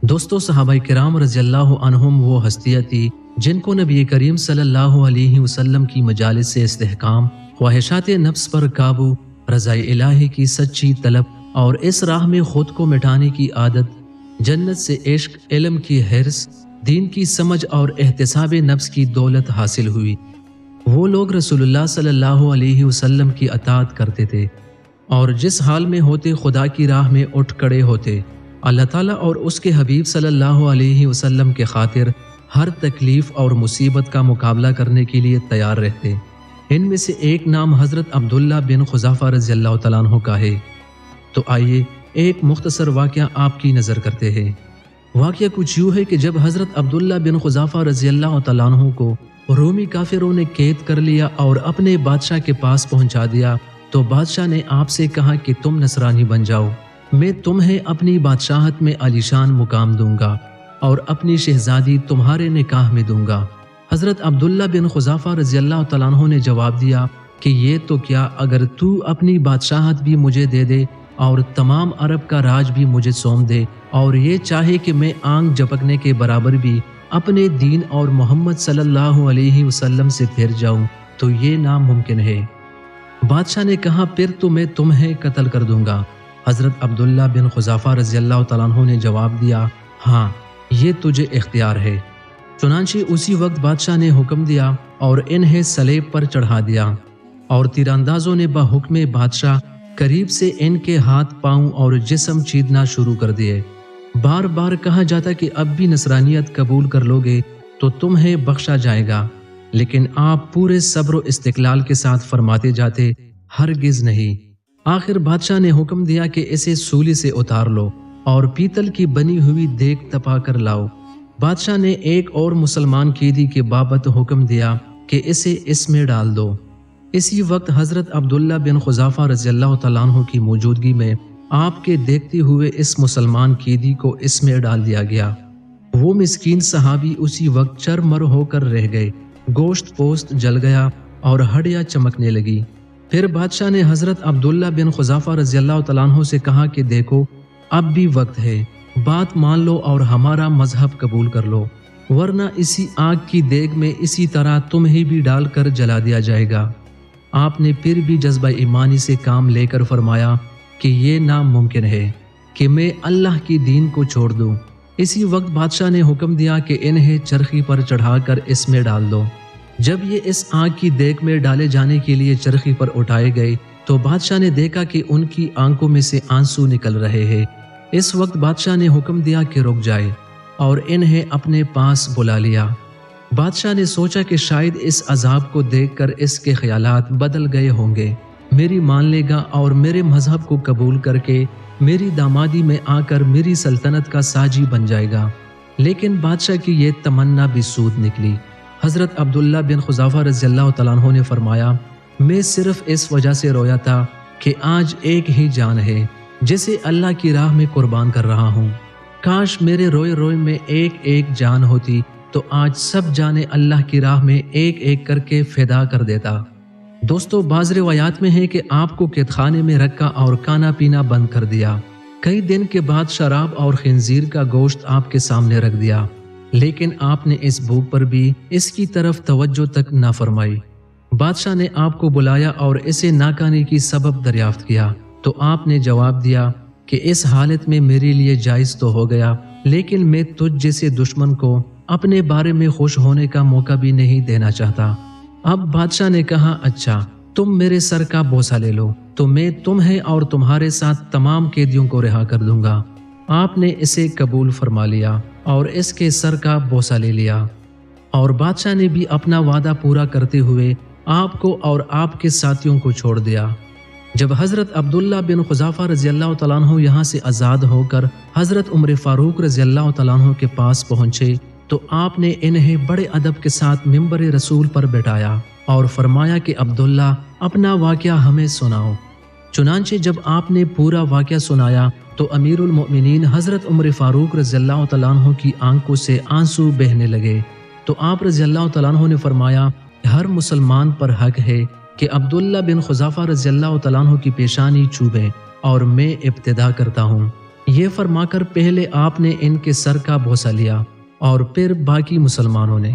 دوستو صحابہ کرام رضی اللہ عنہم وہ ہستیاں تھی جن کو نبی کریم صلی اللہ علیہ وسلم کی مجالس سے استحکام، خواہشات نفس پر قابو، رضا الہی کی سچی طلب اور اس راہ میں خود کو مٹانے کی عادت، جنت سے عشق، علم کی حرص، دین کی سمجھ اور احتساب نفس کی دولت حاصل ہوئی۔ وہ لوگ رسول اللہ صلی اللہ علیہ وسلم کی اطاعت کرتے تھے اور جس حال میں ہوتے خدا کی راہ میں اٹھ کھڑے ہوتے، اللہ تعالیٰ اور اس کے حبیب صلی اللہ علیہ وسلم کے خاطر ہر تکلیف اور مصیبت کا مقابلہ کرنے کے لیے تیار رہتے۔ ان میں سے ایک نام حضرت عبداللہ بن خذافہ رضی اللہ تعالیٰ عنہ کا ہے۔ تو آئیے ایک مختصر واقعہ آپ کی نظر کرتے ہیں۔ واقعہ کچھ یوں ہے کہ جب حضرت عبداللہ بن خذافہ رضی اللہ تعالیٰ عنہ کو رومی کافروں نے قید کر لیا اور اپنے بادشاہ کے پاس پہنچا دیا تو بادشاہ نے آپ سے کہا کہ تم نصرانی بن جاؤ، میں تمہیں اپنی بادشاہت میں عالیشان مقام دوں گا اور اپنی شہزادی تمہارے نکاح میں دوں گا۔ حضرت عبداللہ بن خذافہ رضی اللہ تعالیٰ عنہ نے جواب دیا کہ یہ تو کیا، اگر تو اپنی بادشاہت بھی مجھے دے دے اور تمام عرب کا راج بھی مجھے سونپ دے اور یہ چاہے کہ میں آنکھ جھپکنے کے برابر بھی اپنے دین اور محمد صلی اللہ علیہ وسلم سے پھر جاؤں تو یہ ناممکن ہے۔ بادشاہ نے کہا پھر تو میں تمہیں قتل کر دوں گا۔ حضرت عبداللہ بن خذافہ رضی اللہ تعالیٰ عنہ نے جواب دیا ہاں، یہ تجھے اختیار ہے۔ چنانچہ اسی وقت بادشاہ نے حکم دیا اور انہیں صلیب پر چڑھا دیا اور تیر اندازوں نے بحکم بادشاہ قریب سے ان کے ہاتھ، پاؤں اور جسم چیرنا شروع کر دیے۔ بار بار کہا جاتا کہ اب بھی نصرانیت قبول کر لوگے تو تمہیں بخشا جائے گا، لیکن آپ پورے صبر و استقلال کے ساتھ فرماتے جاتے ہرگز نہیں۔ آخر بادشاہ نے حکم دیا کہ اسے سولی سے اتار لو اور پیتل کی بنی ہوئی دیگ تپا کر لاؤ۔ بادشاہ نے ایک اور مسلمان قیدی کے بابت حکم دیا کہ اسے اس میں ڈال دو۔ اسی وقت حضرت عبداللہ بن خذافہ رضی اللہ تعالیٰ عنہ کی موجودگی میں آپ کے دیکھتے ہوئے اس مسلمان قیدی کو اس میں ڈال دیا گیا۔ وہ مسکین صحابی اسی وقت چرمر ہو کر رہ گئے، گوشت پوست جل گیا اور ہڈیاں چمکنے لگی۔ پھر بادشاہ نے حضرت عبداللہ بن خذافہ رضی اللہ تعالیٰ عنہ سے کہا کہ دیکھو، اب بھی وقت ہے، بات مان لو اور ہمارا مذہب قبول کر لو، ورنہ اسی آگ کی دیگ میں اسی طرح تمہیں بھی ڈال کر جلا دیا جائے گا۔ آپ نے پھر بھی جذبہ ایمانی سے کام لے کر فرمایا کہ یہ ناممکن ہے کہ میں اللہ کی دین کو چھوڑ دوں۔ اسی وقت بادشاہ نے حکم دیا کہ انہیں چرخی پر چڑھا کر اس میں ڈال دو۔ جب یہ اس آگ کی دیگ میں ڈالے جانے کے لیے چرخی پر اٹھائے گئے تو بادشاہ نے دیکھا کہ ان کی آنکھوں میں سے آنسو نکل رہے ہیں۔ اس وقت بادشاہ نے حکم دیا کہ رک جائے اور انہیں اپنے پاس بلا لیا۔ بادشاہ نے سوچا کہ شاید اس عذاب کو دیکھ کر اس کے خیالات بدل گئے ہوں گے، میری مان لے گا اور میرے مذہب کو قبول کر کے میری دامادی میں آ کر میری سلطنت کا ساجی بن جائے گا۔ لیکن بادشاہ کی یہ تمنا بھی سود نکلی۔ حضرت عبداللہ بن خذافہ رضی اللہ تعالیٰ عنہ نے فرمایا میں صرف اس وجہ سے رویا تھا کہ آج ایک ہی جان ہے جسے اللہ کی راہ میں قربان کر رہا ہوں۔ کاش میرے روئے روئے میں ایک ایک جان ہوتی تو آج سب جانیں اللہ کی راہ میں ایک ایک کر کے فدا کر دیتا۔ دوستو، بعض روایات میں ہے کہ آپ کو قید خانے میں رکھا اور کھانا پینا بند کر دیا۔ کئی دن کے بعد شراب اور خنزیر کا گوشت آپ کے سامنے رکھ دیا، لیکن آپ نے اس بھوک پر بھی اس کی طرف توجہ تک نہ فرمائی۔ بادشاہ نے آپ کو بلایا اور اسے ناکانے کی سبب دریافت کیا تو آپ نے جواب دیا کہ اس حالت میں میرے لیے جائز تو ہو گیا، لیکن میں تجھ جیسے دشمن کو اپنے بارے میں خوش ہونے کا موقع بھی نہیں دینا چاہتا۔ اب بادشاہ نے کہا اچھا، تم میرے سر کا بوسہ لے لو تو میں تمہیں اور تمہارے ساتھ تمام قیدیوں کو رہا کر دوں گا۔ آپ نے اسے قبول فرما لیا اور اس کے سر کا بوسہ لے لیا، اور بادشاہ نے بھی اپنا وعدہ پورا کرتے ہوئے آپ کو اور آپ کے ساتھیوں کو چھوڑ دیا۔ جب حضرت عبداللہ بن خذافہ رضی اللہ تعالیٰ عنہ یہاں سے آزاد ہو کر حضرت عمر فاروق رضی اللہ تعالیٰ عنہ کے پاس پہنچے تو آپ نے انہیں بڑے ادب کے ساتھ منبر رسول پر بٹھایا اور فرمایا کہ عبداللہ، اپنا واقعہ ہمیں سناؤ۔ چنانچہ جب آپ نے پورا واقعہ سنایا تو امیر المؤمنین حضرت عمر فاروق رضی اللہ تعالیٰ عنہ کی آنکھوں سے آنسو بہنے لگے تو آپ رضی اللہ تعالیٰ عنہ نے فرمایا ہر مسلمان پر حق ہے کہ عبداللہ بن خذافہ رضی اللہ تعالیٰ عنہ کی پیشانی چوبے، اور میں ابتدا کرتا ہوں۔ یہ فرما کر پہلے آپ نے ان کے سر کا بوسہ لیا اور پھر باقی مسلمانوں نے۔